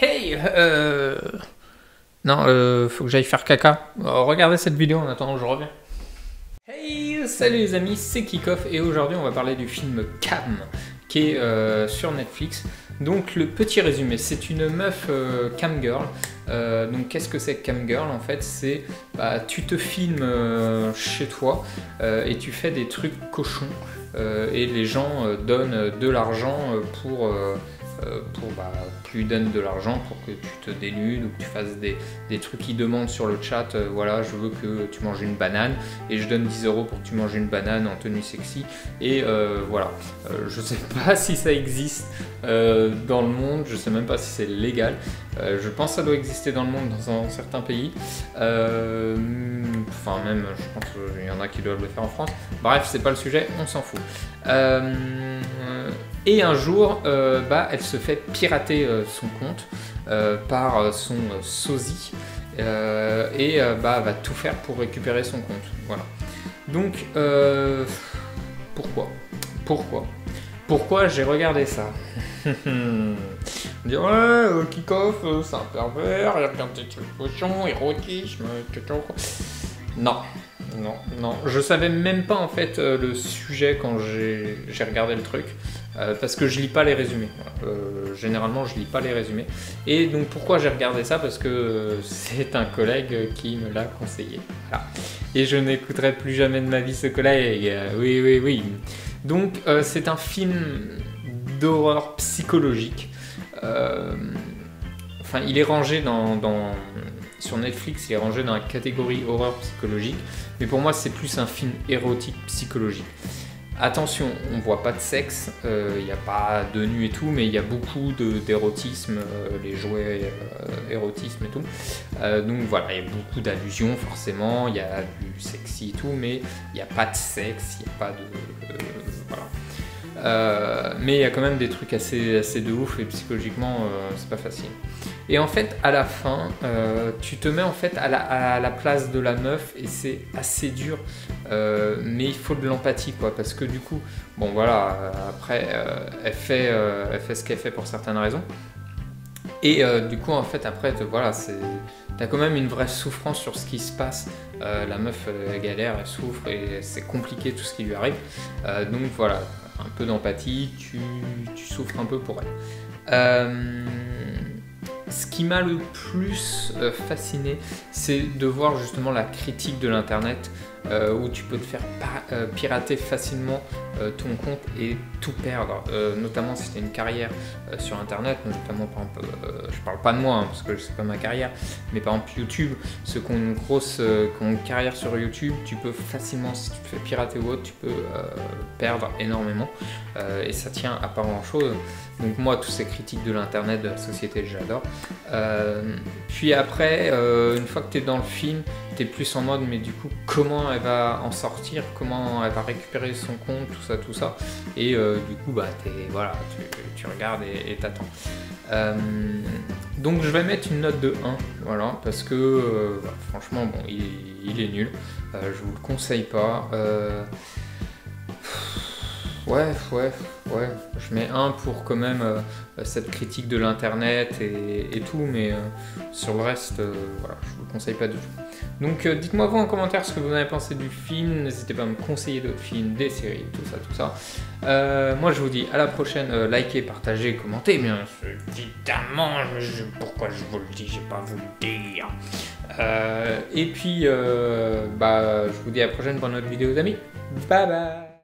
Hey, non, faut que j'aille faire caca. Regardez cette vidéo en attendant, je reviens. Hey, salut les amis, c'est Kickoff et aujourd'hui on va parler du film Cam qui est sur Netflix. Donc le petit résumé, c'est une meuf cam girl. Donc qu'est-ce que c'est que cam girl en fait? C'est tu te filmes chez toi et tu fais des trucs cochons et les gens donnent de l'argent pour tu lui donnes de l'argent pour que tu te dénudes ou que tu fasses des trucs qui demandent sur le chat, voilà, je veux que tu manges une banane et je donne 10 € pour que tu manges une banane en tenue sexy et voilà. Je sais pas si ça existe dans le monde, je sais même pas si c'est légal, je pense que ça doit exister dans le monde dans certains pays, enfin même je pense qu'il y en a qui doivent le faire en France, bref c'est pas le sujet, on s'en fout. Et un jour, elle se fait pirater son compte par son sosie et va tout faire pour récupérer son compte. Voilà. Donc, pourquoi j'ai regardé ça? On dit ouais, Kickoff, c'est un pervers, il regarde des trucs cochons, érotisme, non. Non, je savais même pas en fait le sujet quand j'ai regardé le truc parce que je lis pas les résumés. Généralement, je lis pas les résumés. Et donc pourquoi j'ai regardé ça? Parce que c'est un collègue qui me l'a conseillé. Voilà. Et je n'écouterai plus jamais de ma vie ce collègue. Oui. Donc c'est un film d'horreur psychologique. Enfin, il est rangé sur Netflix, il est rangé dans la catégorie horreur psychologique, mais pour moi c'est plus un film érotique psychologique. Attention, on voit pas de sexe, il n'y a pas de nu et tout, mais il y a beaucoup d'érotisme, les jouets érotisme et tout. Donc voilà, il y a beaucoup d'allusions forcément, il y a du sexy et tout, mais il n'y a pas de sexe, il n'y a pas de... voilà. Mais il y a quand même des trucs assez de ouf et psychologiquement c'est pas facile. Et en fait à la fin tu te mets en fait à la place de la meuf et c'est assez dur mais il faut de l'empathie quoi, parce que du coup bon voilà après elle fait ce qu'elle fait pour certaines raisons et du coup en fait après voilà t'as quand même une vraie souffrance sur ce qui se passe. La meuf galère, elle souffre et c'est compliqué tout ce qui lui arrive, donc voilà, un peu d'empathie, tu souffres un peu pour elle. Ce qui m'a le plus fasciné, c'est de voir justement la critique de l'internet où tu peux te faire pirater facilement ton compte et tout perdre, notamment si tu as une carrière sur internet, notamment par exemple, je parle pas de moi parce que c'est pas ma carrière, mais par exemple YouTube, ceux qui ont une carrière sur YouTube, tu peux facilement, si tu te fais pirater ou autre, tu peux perdre énormément et ça tient à pas grand chose. Donc moi, toutes ces critiques de l'internet, de la société, j'adore. Puis après, une fois que tu es dans le film, tu es plus en mode, mais du coup, comment elle va en sortir, comment elle va récupérer son compte, tout ça. Et du coup, tu regardes et t'attends. Donc je vais mettre une note de 1, voilà, parce que franchement, bon, il est nul. Je vous le conseille pas. Ouais, je mets 1 pour quand même cette critique de l'internet et tout, mais sur le reste, voilà, je vous le conseille pas du tout. Donc dites-moi vous en commentaire ce que vous en avez pensé du film, n'hésitez pas à me conseiller d'autres films, des séries, tout ça. Moi je vous dis à la prochaine, likez, partagez, commentez, bien évidemment, pourquoi je vous le dis, j'ai pas à vous le dire. Et puis, je vous dis à la prochaine pour une autre vidéo d'amis, bye bye.